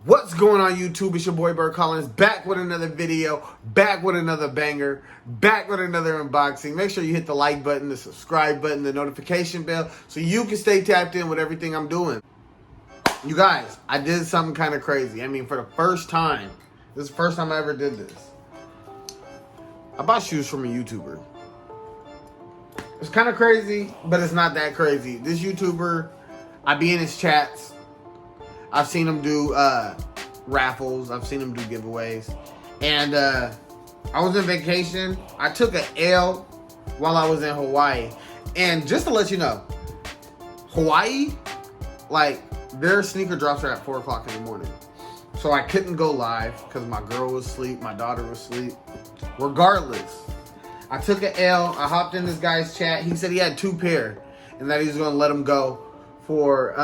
What's going on YouTube? It's your boy Bert Collins, back with another video, back with another banger, back with another unboxing. Make sure you hit the like button, the subscribe button, the notification bell, so you can stay tapped in with everything I'm doing. You guys, I did something kind of crazy. I mean, for the first time, this is the first time I ever did this. I bought shoes from a YouTuber. It's kind of crazy, but it's not that crazy. This YouTuber, I be in his chats. I've seen him do raffles. I've seen him do giveaways. And I was on vacation. I took an L while I was in Hawaii. And just to let you know, Hawaii, like, their sneaker drops are at 4 o'clock in the morning. So I couldn't go live because my girl was asleep. My daughter was asleep. Regardless, I took an L. I hopped in this guy's chat. He said he had 2 pair and that he was going to let them go for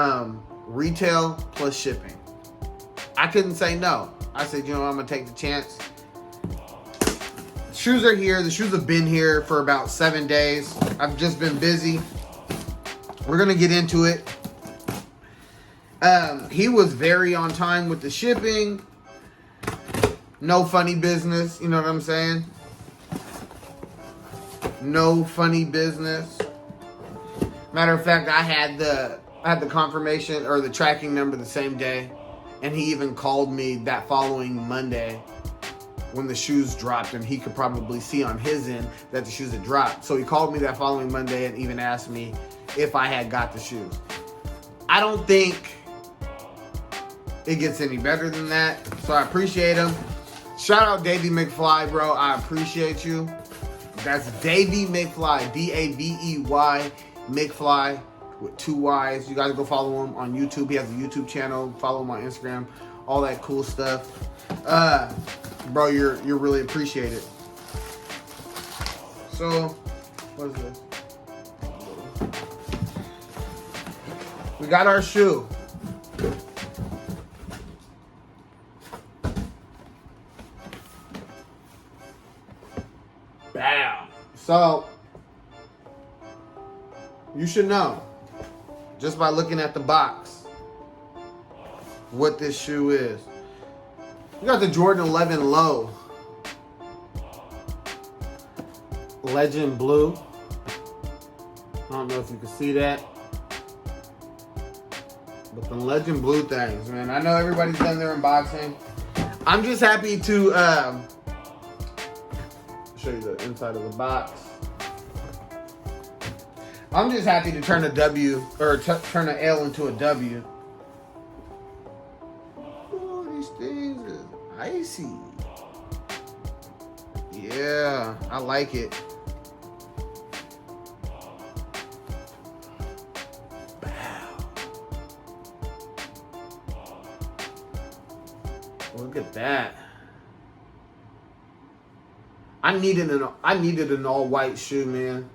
retail plus shipping. I couldn't say no. I said, you know, I'm gonna take the chance. Shoes are here. The shoes have been here for about 7 days. I've just been busy. We're gonna get into it. He was very on time with the shipping. No funny business, you know what I'm saying? No funny business. Matter of fact, I had the confirmation or the tracking number the same day, and he even called me that following Monday when the shoes dropped, and he could probably see on his end that the shoes had dropped. So he called me that following Monday and even asked me if I had got the shoes. I don't think it gets any better than that, so I appreciate him. Shout out Davey McFly, bro. I appreciate you. That's Davey McFly, D-A-V-E-Y McFly. With 2 Y's. You guys go follow him on YouTube. He has a YouTube channel. Follow him on Instagram. All that cool stuff. Bro, you're really appreciated. So, what is this? We got our shoe. Bam. So, you should know, just by looking at the box, what this shoe is. You got the Jordan 11 Low. Legend Blue. I don't know if you can see that. But the Legend Blue things, man. I know everybody's done their unboxing. I'm just happy to show you the inside of the box. I'm just happy to turn a W, or turn an L into a W. Oh, these things is icy. Yeah, I like it. Wow. Look at that. I needed an all-white shoe, man.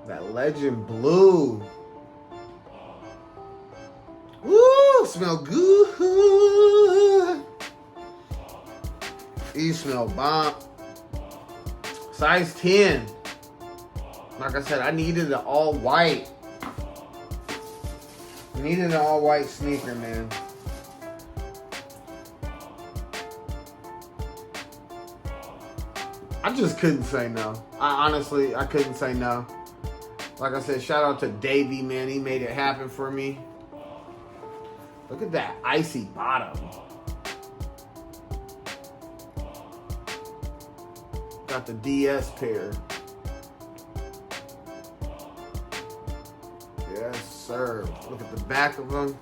That Legend Blue. Woo! Smell good. These smell bomb. Size 10. Like I said, I needed an all white. I needed an all white sneaker, man. I just couldn't say no. I couldn't say no. Like I said, shout out to Davey, man. He made it happen for me. Look at that icy bottom. Got the DS pair. Yes, sir. Look at the back of them.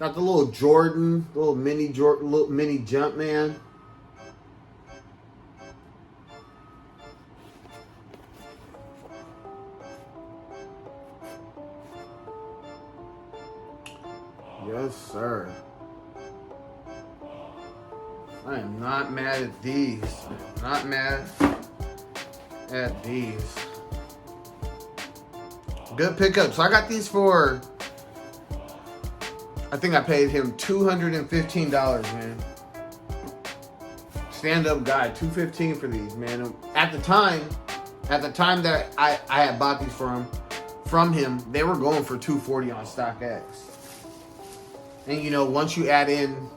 Got the little Jordan, little mini Jumpman. Yes, sir. I am not mad at these. Not mad at these. Good pickup. So I got these for, I think I paid him $215, man. Stand-up guy, $215 for these, man. At the time that I had bought these for him, from him, they were going for $240 on StockX. And you know, once you add in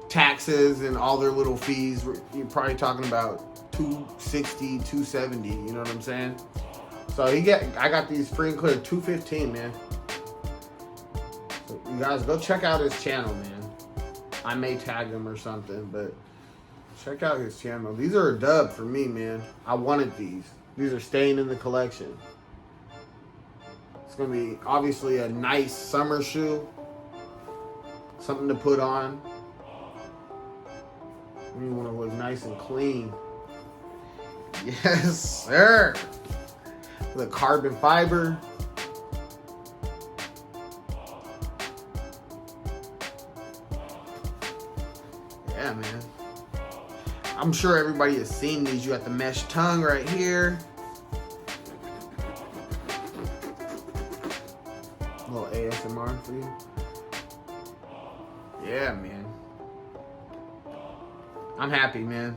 taxes and all their little fees, you're probably talking about $260, $270. You know what I'm saying? So I got these free and clear $215, man. So you guys go check out his channel, man. I may tag him or something, but check out his channel. These are a dub for me, man. I wanted these. These are staying in the collection. It's gonna be obviously a nice summer shoe. Something to put on. You want to look nice and clean. Yes, sir. The carbon fiber. Yeah, man. I'm sure everybody has seen these. You got the mesh tongue right here. A little ASMR for you. Yeah, man. I'm happy, man.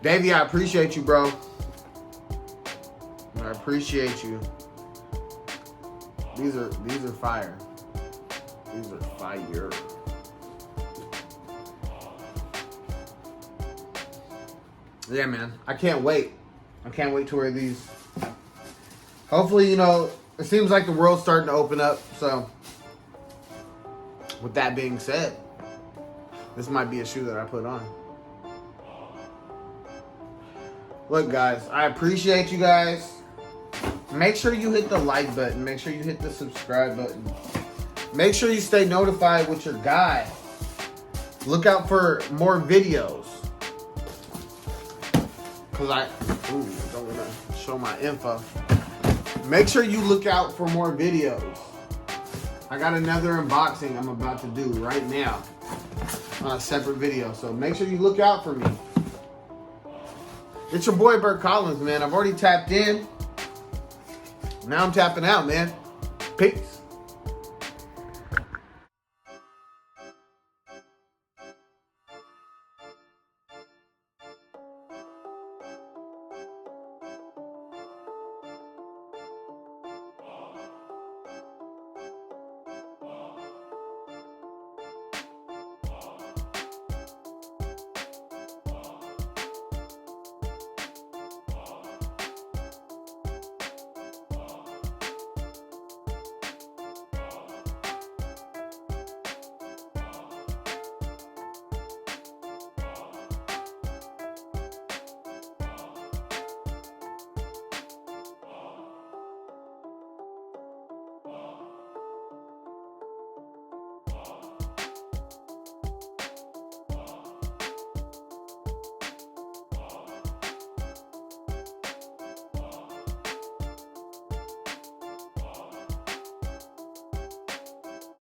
Davey, I appreciate you, bro. I appreciate you. These are fire. These are fire. Yeah, man. I can't wait. I can't wait to wear these. Hopefully, you know, it seems like the world's starting to open up. So, with that being said, this might be a shoe that I put on. Look, guys, I appreciate you guys. Make sure you hit the like button. Make sure you hit the subscribe button. Make sure you stay notified with your guy. Look out for more videos. Because don't want to show my info. Make sure you look out for more videos. I got another unboxing I'm about to do right now on a separate video. So make sure you look out for me. It's your boy, Bert Collins, man. I've already tapped in. Now I'm tapping out, man. Peace.